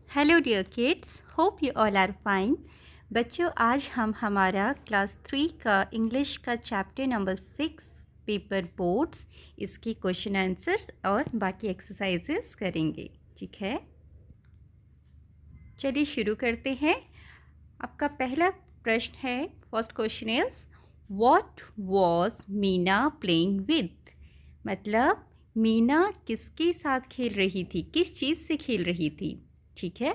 Hello dear kids, hope you all are fine. बच्चों, आज हम हमारा क्लास 3 का इंग्लिश का चैप्टर नंबर 6 पेपर बोट्स, इसकी क्वेश्चन आंसर्स और बाकी एक्सरसाइजेस करेंगे। ठीक है, चलिए शुरू करते हैं। आपका पहला प्रश्न है, first question is what was Meena playing with. मतलब मीना किसके साथ खेल रही थी, किस चीज़ से खेल रही थी। ठीक है,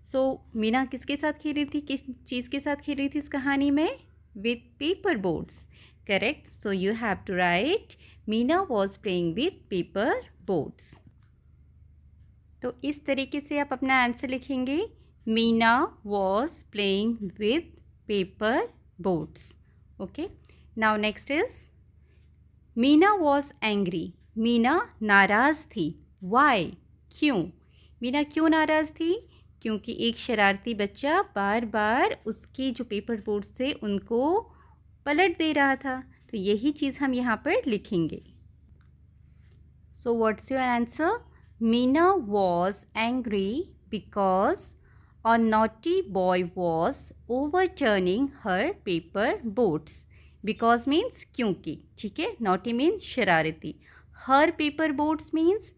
सो मीना किसके साथ खेल रही थी, किस चीज़ के साथ खेल रही थी इस कहानी में? With paper boats. Correct, so you have to write Meena was playing with paper boats. तो इस तरीके से आप अपना आंसर लिखेंगे, Meena was playing with paper boats. Okay, now next is Meena was angry. Meena नाराज़ थी। वाई, क्यों? मीना क्यों नाराज़ थी? क्योंकि एक शरारती बच्चा बार बार उसके जो पेपर बोट्स थे उनको पलट दे रहा था। तो यही चीज़ हम यहाँ पर लिखेंगे। So what's your answer? Meena was angry because a naughty boy was overturning her paper boats. Because means क्योंकि, ठीक है, naughty means शरारती, her paper boats means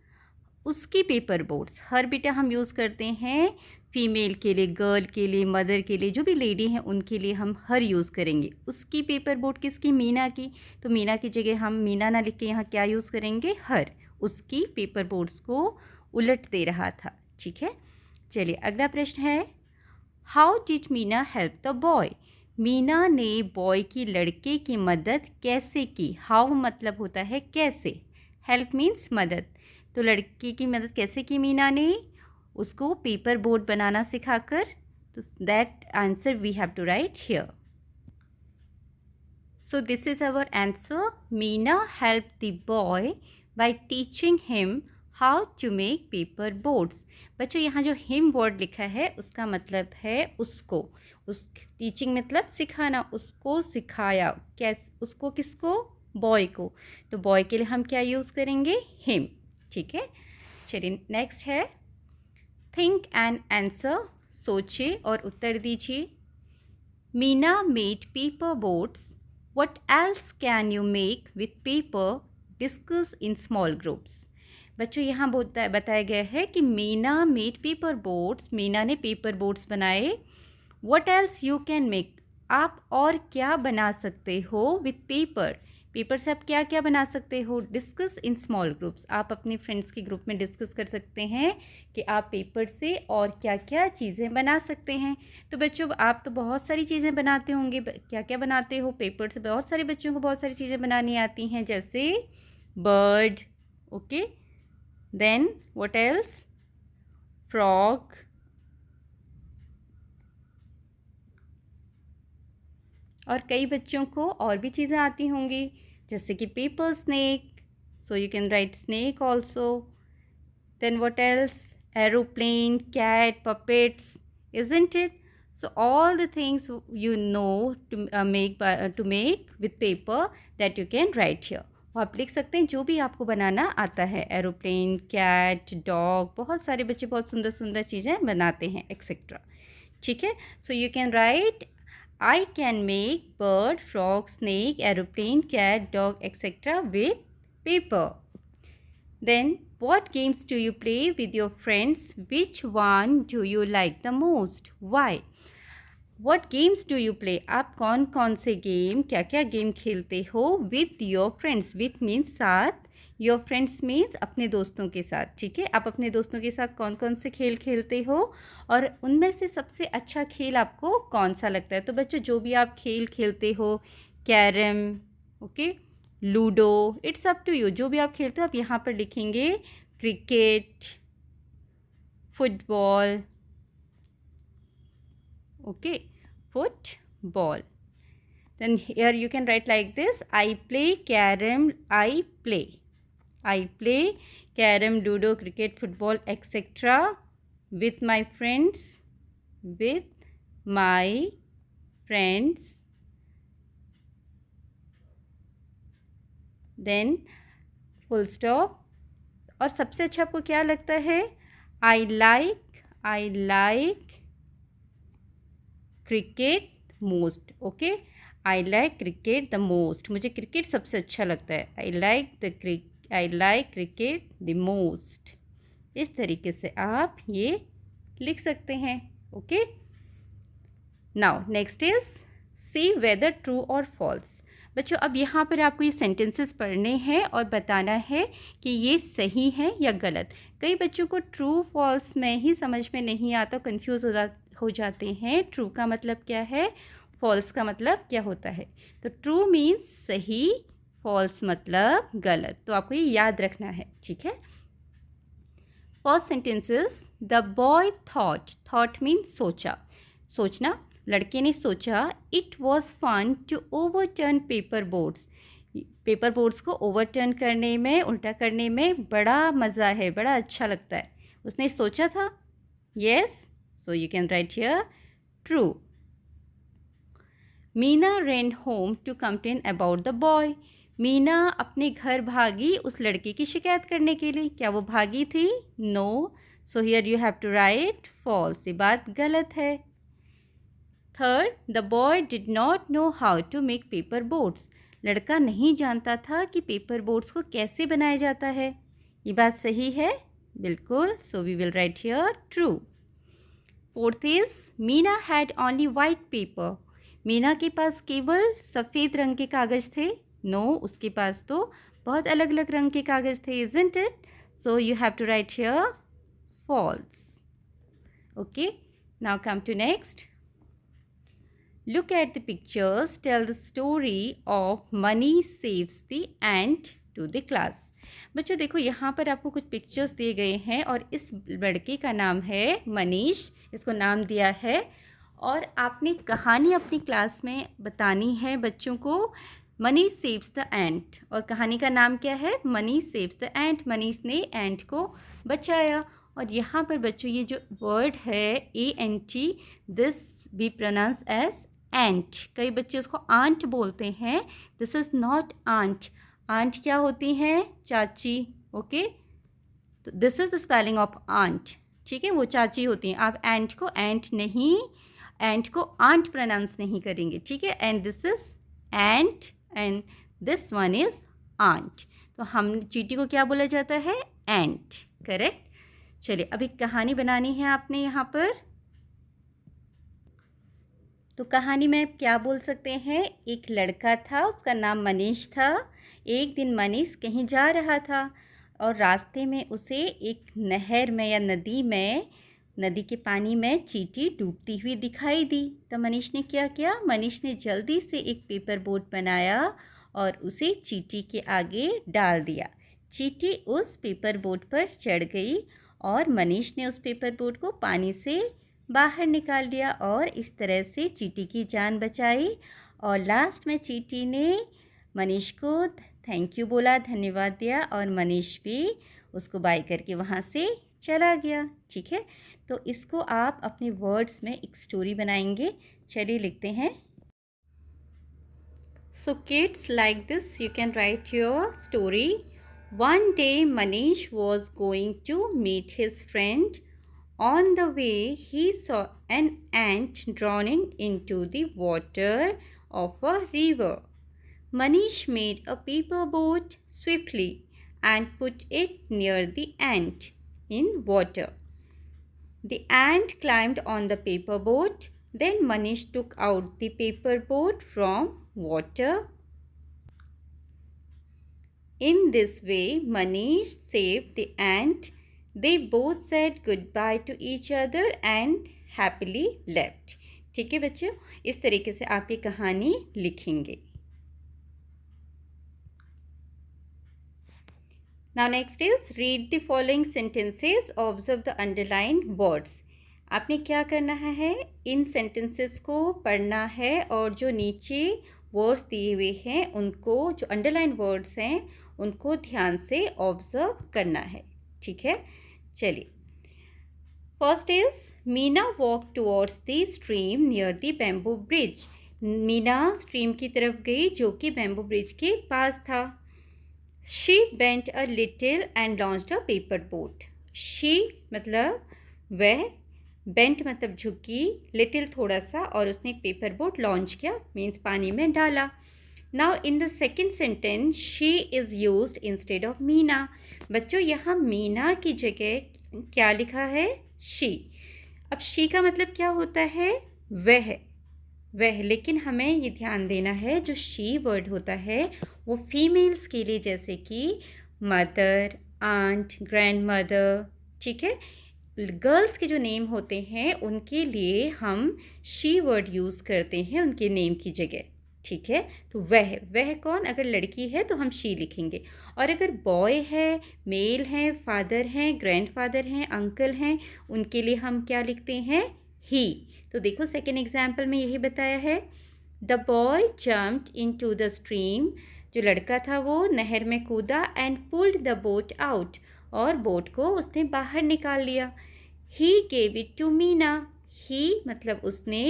उसकी पेपर बोट्स। हर बेटा हम यूज़ करते हैं फीमेल के लिए, गर्ल के लिए, मदर के लिए, जो भी लेडी हैं उनके लिए हम हर यूज़ करेंगे। उसकी पेपर बोट किसकी? मीना की। तो मीना की जगह हम मीना ना लिख के यहाँ क्या यूज़ करेंगे? हर। उसकी पेपर बोट्स को उलट दे रहा था। ठीक है, चलिए अगला प्रश्न है, how did Meena help the boy. Meena ने बॉय की, लड़के की मदद कैसे की? हाउ मतलब होता है कैसे, हेल्प मीन्स मदद। तो लड़के की मदद कैसे की मीना ने? उसको पेपर बोट बनाना सिखाकर। तो that answer we have to write here. So this is our answer, Meena help the boy by teaching him how to make paper boats. बच्चों, यहाँ जो हिम वर्ड लिखा है उसका मतलब है उसको। उस टीचिंग मतलब सिखाना, उसको सिखाया। कैसे? उसको किसको? बॉय को। तो बॉय के लिए हम क्या यूज़ करेंगे? हिम। ठीक है, चलिए नेक्स्ट है, थिंक एंड आंसर। सोचिए और उत्तर दीजिए। Meena made paper boats, what else can you make with paper, discuss in small groups. बच्चों, यहाँ बताया गया है कि Meena made paper boats, Meena ने पेपर बोट्स बनाए। What else you can make, आप और क्या बना सकते हो विथ पेपर। पेपर से आप क्या क्या बना सकते हो? डिस्कस इन स्मॉल ग्रुप्स, आप अपने फ्रेंड्स के ग्रुप में डिस्कस कर सकते हैं कि आप पेपर से और क्या क्या चीज़ें बना सकते हैं। तो बच्चों, आप तो बहुत सारी चीज़ें बनाते होंगे, क्या क्या बनाते हो? पेपर से बहुत सारे बच्चों को बहुत सारी चीज़ें बनानी आती हैं, जैसे bird, okay, then what else, frog, और कई बच्चों को और भी चीज़ें आती होंगी, जैसे कि paper snake, so you can write snake also. Then what else, aeroplane, cat, puppets, isn't it? So all the things you know to make with paper that you can write here. वो आप लिख सकते हैं जो भी आपको बनाना आता है। एरोप्लेन, कैट, डॉग, बहुत सारे बच्चे बहुत सुंदर सुंदर चीज़ें बनाते हैं, एक्सेट्रा। ठीक है, सो you can right I can make bird, frog, snake, aeroplane, cat, dog, etc. with paper. Then, what games do you play with your friends? Which one do you like the most? Why? What games do you play? आप कौन कौन से game, क्या क्या game खेलते हो with your friends? With means साथ, your friends means अपने दोस्तों के साथ। ठीक है, आप अपने दोस्तों के साथ कौन कौन से खेल खेलते हो और उनमें से सबसे अच्छा खेल आपको कौन सा लगता है? तो बच्चों, जो भी आप खेल खेलते हो, carrom, okay, ludo, it's up to you. जो भी आप खेलते हो आप यहाँ पर लिखेंगे cricket, football, okay, football. Then here you can write like this, I play carom, I play carom, ludo, cricket, football, etc. with my friends, with my friends. Then full stop. और सबसे अच्छा आपको क्या लगता है? I like, I like cricket most. Okay, I like cricket the most. मुझे cricket सबसे अच्छा लगता है. I like cricket the most. इस तरीके से आप ये लिख सकते हैं. Okay, now next is see whether true और फॉल्स. बच्चों अब यहाँ पर आपको ये सेंटेंसेस पढ़ने हैं और बताना है कि ये सही है या गलत. कई बच्चों को ट्रू फॉल्स में ही समझ में नहीं आता, कंफ्यूज हो जाते हैं. ट्रू का मतलब क्या है, फॉल्स का मतलब क्या होता है. तो ट्रू मीन्स सही, फॉल्स मतलब गलत. तो आपको ये याद रखना है. ठीक है. First sentences, the boy thought means सोचा, सोचना. लड़के ने सोचा it was fun to overturn paper boards. Paper boards को ओवरटर्न करने में, उल्टा करने में बड़ा मज़ा है, बड़ा अच्छा लगता है. उसने सोचा था. Yes, so you can write here true. Meena ran home to complain about the boy. Meena अपने घर भागी उस लड़के की शिकायत करने के लिए. क्या वो भागी थी? No. So here you have to write false. ये बात गलत है. Third, the boy did not know how to make paper boats. लड़का नहीं जानता था कि पेपर बोट्स को कैसे बनाया जाता है. ये बात सही है, बिल्कुल. So we will write here true. Fourth is Meena had only white paper. Meena के पास केवल सफ़ेद रंग के कागज़ थे. नो, उसके पास तो बहुत अलग अलग रंग के कागज़ थे. Isn't it? So you have to write here false. Okay, now come to next. Look at the pictures. Tell the story of money saves the ant to the class. बच्चों देखो यहाँ पर आपको कुछ पिक्चर्स दिए गए हैं और इस लड़के का नाम है मनीष. इसको नाम दिया है और आपने कहानी अपनी क्लास में बतानी है बच्चों को. मनी सेव्स द एंट. और कहानी का नाम क्या है? मनी सेव्स द एंट. मनीष ने एंट को बचाया. और यहाँ पर बच्चों ये जो वर्ड है ANT, this we pronounce as ant. कई बच्चे उसको आंट बोलते हैं. This is not aunt. Aunt क्या होती हैं? चाची. ओके, तो this is the spelling of aunt. ठीक है, वो चाची होती हैं. आप एंट को एंट नहीं, एंट को आंट प्रोनाउंस नहीं करेंगे. ठीक है. And this is ant and this one is aunt. तो हम चींटी को क्या बोला जाता है? एंट. करेक्ट. चलिए, अभी कहानी बनानी है आपने यहाँ पर. तो कहानी में क्या बोल सकते हैं? एक लड़का था, उसका नाम मनीष था. एक दिन मनीष कहीं जा रहा था और रास्ते में उसे एक नहर में या नदी के पानी में चींटी डूबती हुई दिखाई दी. तो मनीष ने क्या किया? मनीष ने जल्दी से एक पेपर बोट बनाया और उसे चींटी के आगे डाल दिया. चींटी उस पेपर बोट पर चढ़ गई और मनीष ने उस पेपर बोट को पानी से बाहर निकाल दिया और इस तरह से चींटी की जान बचाई. और लास्ट में चींटी ने मनीष को थैंक यू बोला, धन्यवाद दिया और मनीष भी उसको बाय करके वहाँ से चला गया. ठीक है, तो इसको आप अपने वर्ड्स में एक स्टोरी बनाएंगे. चलिए लिखते हैं. So kids, like this you can write your story. One day Manish was going to meet his friend. On the way, he saw an ant drowning into the water of a river. Manish made a paper boat swiftly and put it near the ant in water. The ant climbed on the paper boat. Then Manish took out the paper boat from water. In this way, Manish saved the ant. They both said goodbye to each other and happily left. ठीक है बच्चों, इस तरीके से आप ये कहानी लिखेंगे. Now next is read the following sentences. Observe the underlined words. आपने क्या करना है? इन सेंटेंसेस को पढ़ना है और जो नीचे वर्ड्स दिए हुए हैं उनको, जो अंडरलाइन वर्ड्स हैं उनको ध्यान से ऑब्जर्व करना है. ठीक है, चलिए. First is Meena walk towards the stream near the bamboo bridge. Meena stream की तरफ गई जो कि बैम्बू ब्रिज के पास था. She bent a little and launched a paper boat. She मतलब वह, बेंट मतलब झुकी, लिटिल थोड़ा सा, और उसने एक पेपर बोट लॉन्च किया, मीन्स पानी में डाला. Now in the second sentence she is used instead of Meena. बच्चों यहाँ मीना की जगह क्या लिखा है? शी. अब शी का मतलब क्या होता है? वह. लेकिन हमें ये ध्यान देना है जो शी वर्ड होता है वो फीमेल्स के लिए, जैसे कि मदर, आंट, ग्रैंड मदर, ठीक है, गर्ल्स के जो नेम होते हैं उनके लिए हम शी वर्ड यूज़ करते हैं उनके नेम की जगह. ठीक है, तो वह कौन? अगर लड़की है तो हम शी लिखेंगे, और अगर बॉय है, मेल हैं, फादर हैं, ग्रैंडफादर हैं, अंकल हैं, उनके लिए हम क्या लिखते हैं? ही. तो देखो सेकेंड एग्जाम्पल में यही बताया है. The boy jumped into the stream. जो लड़का था वो नहर में कूदा, and pulled the boat out. और बोट को उसने बाहर निकाल लिया. He gave it to Meena. He मतलब उसने,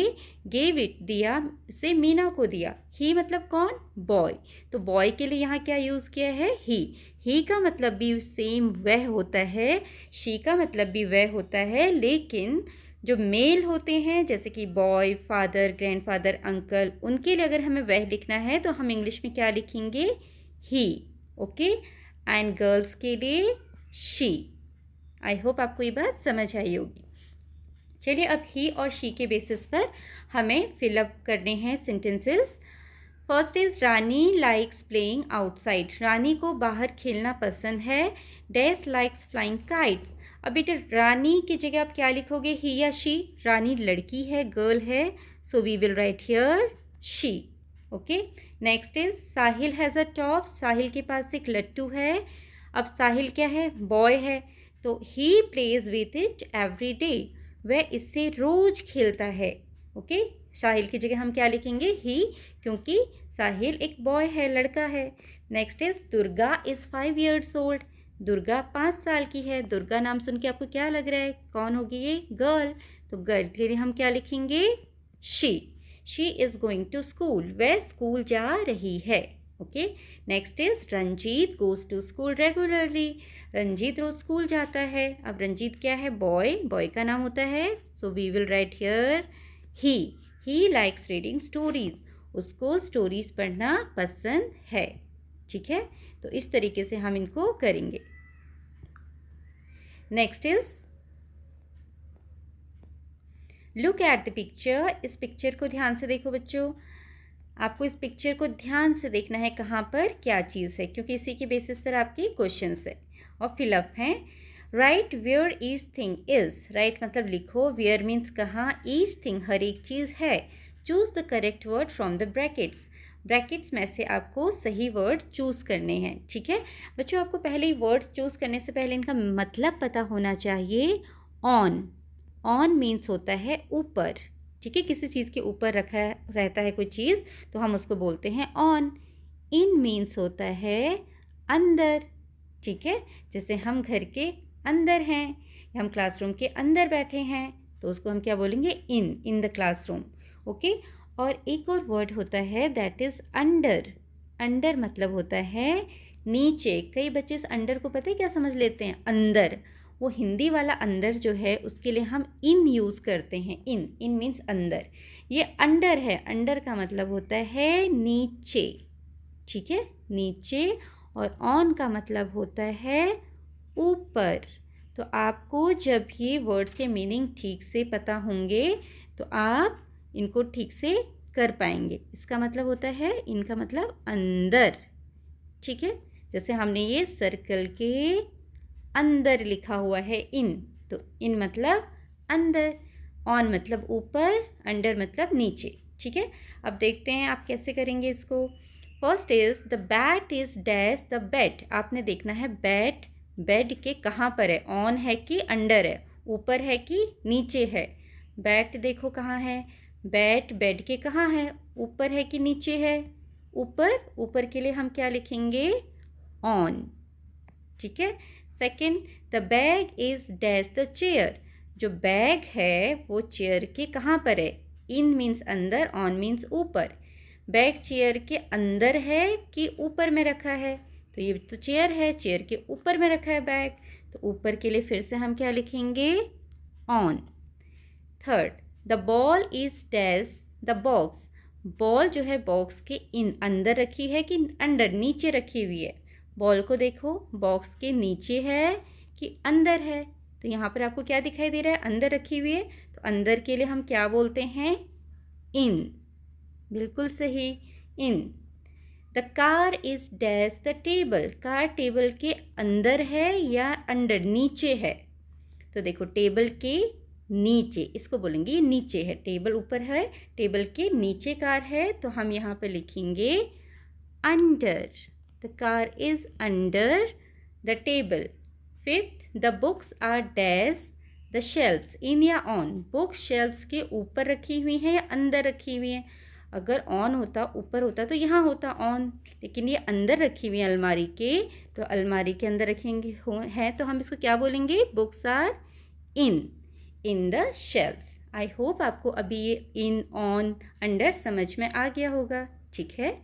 गेव इट दिया, से मीना को दिया. ही मतलब कौन? बॉय. तो बॉय के लिए यहाँ क्या यूज़ किया है? ही. ही का मतलब भी सेम वह होता है, शी का मतलब भी वह होता है, लेकिन जो मेल होते हैं जैसे कि बॉय, फादर, ग्रैंडफादर, अंकल, उनके लिए अगर हमें वह लिखना है तो हम इंग्लिश में क्या लिखेंगे? ही. ओके. एंड गर्ल्स के लिए शी. आई होप आपको ये बात समझ आई होगी. चलिए अब ही और शी के बेसिस पर हमें फिलअप करने हैं sentences. First is Rani likes playing outside. Rani को बाहर खेलना पसंद है. Dash likes flying kites. अब बेटा रानी की जगह आप क्या लिखोगे? ही या शी? रानी लड़की है, गर्ल है, so we will write here she. Okay. Next is Sahil has a top. Sahil के पास एक लट्टू है. अब साहिल क्या है? बॉय है, तो he plays with it every day. वह इससे रोज खेलता है. ओके. साहिल की जगह हम क्या लिखेंगे? ही, क्योंकि साहिल एक बॉय है, लड़का है. Next is Durga is 5 years old. Durga 5 साल की है. दुर्गा नाम सुन के आपको क्या लग रहा है? कौन होगी ये? गर्ल. तो गर्ल के लिए हम क्या लिखेंगे? She. She is going to school. वह स्कूल जा रही है. Okay. Next is Ranjeet goes to school regularly. Ranjeet रोज स्कूल जाता है. अब रंजीत क्या है? बॉय. बॉय का नाम होता है, so we will write here he. He likes reading stories. उसको स्टोरीज पढ़ना पसंद है. ठीक है, तो इस तरीके से हम इनको करेंगे. Next is look at the picture. इस पिक्चर को ध्यान से देखो बच्चों. आपको इस पिक्चर को ध्यान से देखना है कहाँ पर क्या चीज़ है, क्योंकि इसी के बेसिस पर आपके क्वेश्चंस है और फिलअप हैं. Write where each thing is. Write मतलब लिखो, वेयर मीन्स कहाँ, ईच थिंग हर एक चीज़ है. Choose the correct word from the brackets. Brackets में से आपको सही वर्ड चूज़ करने हैं. ठीक है बच्चों, आपको पहले ही वर्ड्स चूज़ करने से पहले इनका मतलब पता होना चाहिए. ऑन. ऑन मीन्स होता है ऊपर. ठीक है, किसी चीज़ के ऊपर रखा रहता है कोई चीज़ तो हम उसको बोलते हैं ऑन. इन मीन्स होता है अंदर. ठीक है, जैसे हम घर के अंदर हैं, हम क्लासरूम के अंदर बैठे हैं, तो उसको हम क्या बोलेंगे? In the classroom. ओके. और एक और वर्ड होता है दैट इज़ अंडर. अंडर मतलब होता है नीचे. कई बच्चे इस अंडर को पता है क्या समझ लेते हैं? अंदर. वो हिंदी वाला अंदर जो है उसके लिए हम इन यूज़ करते हैं. इन मीन्स अंदर. ये अंडर है. अंडर का मतलब होता है नीचे. ठीक है, नीचे. और ऑन का मतलब होता है ऊपर. तो आपको जब ये वर्ड्स के मीनिंग ठीक से पता होंगे तो आप इनको ठीक से कर पाएंगे. इसका मतलब होता है, इनका मतलब अंदर. ठीक है, जैसे हमने ये सर्कल के अंदर लिखा हुआ है इन, तो इन मतलब अंदर, ऑन मतलब ऊपर, अंडर मतलब नीचे. ठीक है, अब देखते हैं आप कैसे करेंगे इसको. First is the bat is dash the bed. आपने देखना है बैट बेड के कहाँ पर है, ऑन है कि अंडर है, ऊपर है कि नीचे है. बैट देखो कहाँ है, बैट बेड के कहाँ है, ऊपर है कि नीचे है? ऊपर. ऊपर के लिए हम क्या लिखेंगे? ऑन. ठीक है. Second, the bag is dash the chair. जो बैग है वो चेयर के कहाँ पर है? इन मीन्स अंदर, ऑन मीन्स ऊपर. बैग चेयर के अंदर है कि ऊपर में रखा है? तो ये तो चेयर है, चेयर के ऊपर में रखा है बैग, तो ऊपर के लिए फिर से हम क्या लिखेंगे? On. Third, the ball is dash the box. Ball जो है बॉक्स के अंदर रखी है कि अंदर नीचे रखी हुई है। बॉल को देखो, बॉक्स के नीचे है कि अंदर है। तो यहाँ पर आपको क्या दिखाई दे रहा है, अंदर रखी हुई है। तो अंदर के लिए हम क्या बोलते हैं, इन। बिल्कुल सही, in. The car is dash the table. Car table के अंदर है या अंडर, नीचे है। तो देखो टेबल के नीचे, इसको बोलेंगे ये नीचे है, टेबल ऊपर है, टेबल के नीचे कार है। तो हम यहाँ पे लिखेंगे under. The car is under the table. Fifth, the books are dash the shelves, in या ऑन। बुक्स शेल्फ्स के ऊपर रखी हुई हैं या अंदर रखी हुई हैं। अगर ऑन होता, ऊपर होता तो यहाँ होता ऑन, लेकिन ये अंदर रखी हुई है अलमारी के, तो अलमारी के अंदर रखेंगे हैं, तो हम इसको क्या बोलेंगे, books are in the shelfs. I hope आपको अभी ये इन, ऑन, अंडर समझ में आ गया होगा। ठीक है,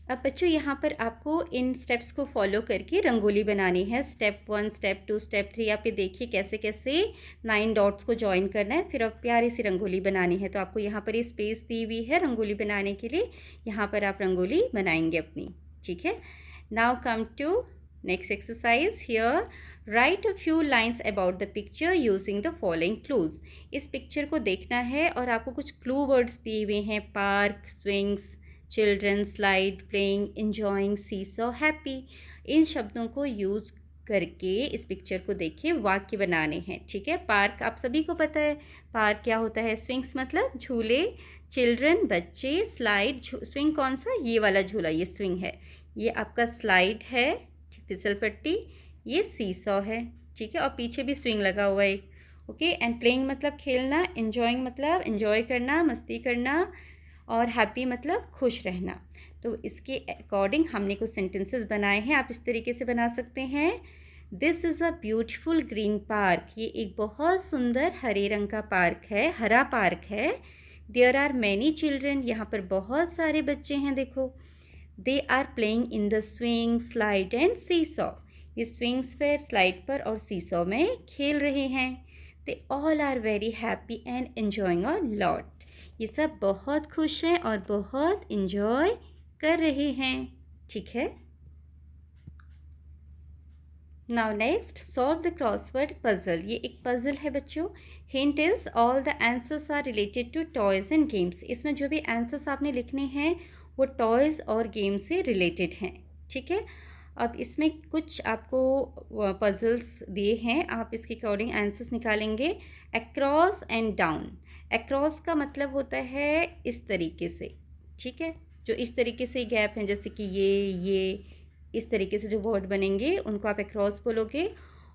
अब बच्चों यहाँ पर आपको इन स्टेप्स को फॉलो करके रंगोली बनानी है। Step 1, step 2, step 3। आप ये देखिए कैसे कैसे 9 डॉट्स को ज्वाइन करना है, फिर अब प्यारी सी रंगोली बनानी है। तो आपको यहाँ पर ये स्पेस दी हुई है रंगोली बनाने के लिए, यहाँ पर आप रंगोली बनाएंगे अपनी। ठीक है, now come to next exercise. Here write a few lines about the picture using the following clues. इस पिक्चर को देखना है और आपको कुछ क्लू वर्ड्स दिए हुए हैं, park, swings, children, slide, playing, enjoying, seesaw, happy. इन शब्दों को यूज़ करके इस पिक्चर को देखिए वाक्य बनाने हैं। ठीक है, पार्क आप सभी को पता है, पार्क क्या होता है, स्विंग्स मतलब झूले, चिल्ड्रन बच्चे, स्लाइड, स्विंग कौन सा, ये वाला झूला, ये स्विंग है, ये आपका स्लाइड है, फिसल पट्टी, ये सीसॉ है। ठीक है, और पीछे भी स्विंग लगा हुआ है। ओके, एंड प्लेइंग मतलब खेलना, इंजॉइंग मतलब इंजॉय करना, मस्ती करना, और हैप्पी मतलब खुश रहना। तो इसके अकॉर्डिंग हमने कुछ सेंटेंसेस बनाए हैं, आप इस तरीके से बना सकते हैं। This is a beautiful green park. ये एक बहुत सुंदर हरे रंग का पार्क है, हरा पार्क है। देयर आर मैनी चिल्ड्रन, यहाँ पर बहुत सारे बच्चे हैं, देखो। They are playing in the swing, slide and seesaw. ये स्विंग्स पर, स्लाइड पर और सीसॉ में खेल रहे हैं। They all are very happy and enjoying a lot. ये सब बहुत खुश हैं और बहुत इंजॉय कर रहे हैं। ठीक है, now next, solve the crossword puzzle. ये एक पजल है बच्चों। Hint is all the answers are related to toys and games. इसमें जो भी आंसर्स आपने लिखने हैं वो टॉयज़ और गेम से रिलेटेड हैं। ठीक है, अब इसमें कुछ आपको पजल्स दिए हैं, आप इसके अकॉर्डिंग आंसर्स निकालेंगे। Across and down. अक्रॉस का मतलब होता है इस तरीके से, ठीक है, जो इस तरीके से गैप हैं, जैसे कि ये इस तरीके से जो वर्ड बनेंगे उनको आप अक्रॉस बोलोगे।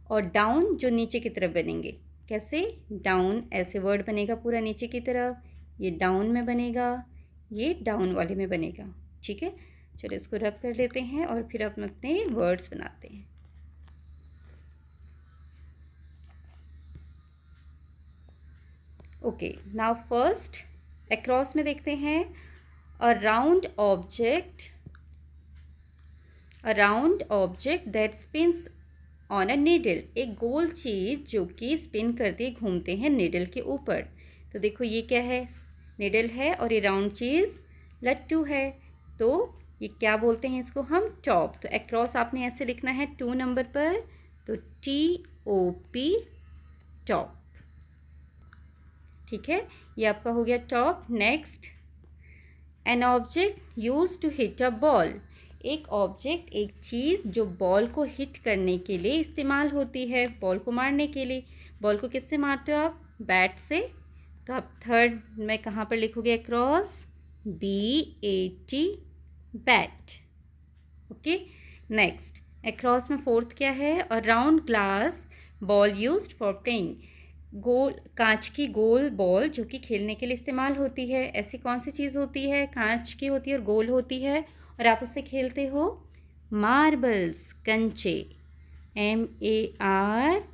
और डाउन जो नीचे की तरफ बनेंगे, कैसे, डाउन ऐसे वर्ड बनेगा पूरा नीचे की तरफ, ये डाउन में बनेगा, ये डाउन वाले में बनेगा। ठीक है, चलो इसको रब कर लेते हैं और फिर हम अपने वर्ड्स बनाते हैं। ओके, नाउ फर्स्ट अक्रॉस में देखते हैं। A round object that spins on a needle. एक गोल चीज़ जो कि स्पिन करते घूमते हैं नीडल के ऊपर। तो देखो ये क्या है, नीडल है, और ये राउंड चीज़ लट्टू है। तो ये क्या बोलते हैं इसको हम, टॉप। तो अक्रॉस आपने ऐसे लिखना है 2 नंबर पर, तो TOP, टॉप। ठीक है, ये आपका हो गया top. Next, an object use to hit a ball. एक ऑब्जेक्ट, एक चीज़ जो बॉल को हिट करने के लिए इस्तेमाल होती है, बॉल को मारने के लिए। बॉल को किससे मारते हो आप, बैट से। तो आप थर्ड में कहाँ पर लिखोगे across, BAT, bat. Okay, next across में फोर्थ क्या है, a round glass ball used for playing. गोल, कांच की गोल बॉल जो कि खेलने के लिए इस्तेमाल होती है। ऐसी कौन सी चीज़ होती है, कांच की होती है और गोल होती है, और आप उससे खेलते हो, मार्बल्स, कंचे, MARBLES,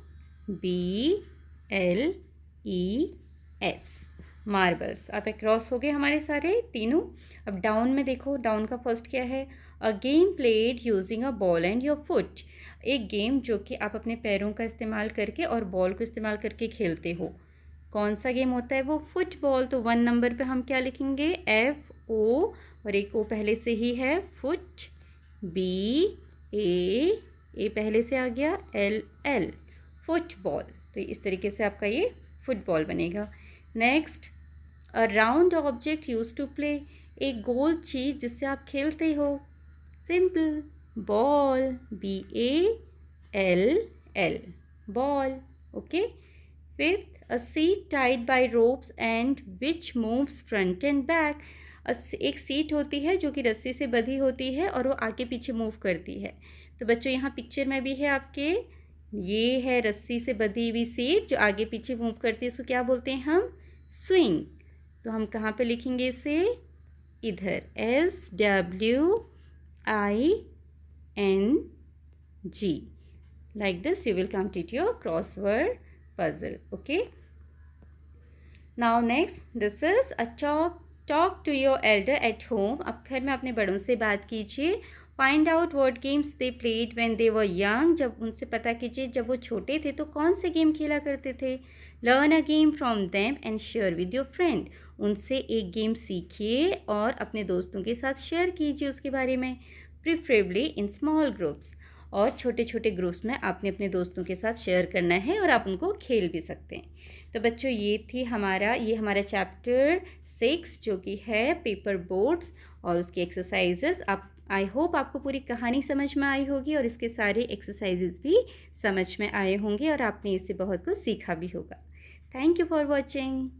मार्बल्स। आप अक्रॉस हो गए हमारे सारे तीनों। अब डाउन में देखो, डाउन का फर्स्ट क्या है, a game played using a ball and your foot. एक गेम जो कि आप अपने पैरों का इस्तेमाल करके और बॉल को इस्तेमाल करके खेलते हो। कौन सा गेम होता है वो? फुटबॉल। तो 1 नंबर पे हम क्या लिखेंगे? FO और एक ओ पहले से ही है, फुट, BA पहले से आ गया, LL, फुटबॉल। तो इस तरीके से आपका ये फुटबॉल बनेगा। Next, a round object use to play. एक गोल चीज़ जिससे आप खेलते हो। Simple, ball, BALL, ball. Okay. Fifth, a seat tied by ropes and which moves front and back. एक सीट होती है जो कि रस्सी से बंधी होती है और वो आगे पीछे मूव करती है। तो बच्चों यहाँ पिक्चर में भी है आपके, ये है रस्सी से बंधी हुई सीट जो आगे पीछे मूव करती है, इसको क्या बोलते हैं हम? स्विंग। तो हम कहाँ पे लिखेंगे इसे? इधर, SWING। Like this you will complete your crossword puzzle. Okay, now next, this is a talk to your elder at home। अब घर में अपने बड़ों से बात कीजिए। Find out what games they played when they were young। जब उनसे पता कीजिए जब वो छोटे थे तो कौन से गेम खेला करते थे। Learn a game from them and share with your friend। उनसे एक गेम सीखिए और अपने दोस्तों के साथ शेयर कीजिए उसके बारे में। Preferably in small groups। और छोटे छोटे ग्रुप्स में आपने अपने दोस्तों के साथ शेयर करना है और आप उनको खेल भी सकते हैं। तो बच्चों ये हमारा चैप्टर 6 जो कि है पेपर बोट्स और उसकी एक्सरसाइजेस। आप, आई होप आपको पूरी कहानी समझ में आई होगी और इसके सारे एक्सरसाइजेस भी समझ में आए होंगे और आपने इससे बहुत कुछ सीखा भी होगा। Thank you for watching.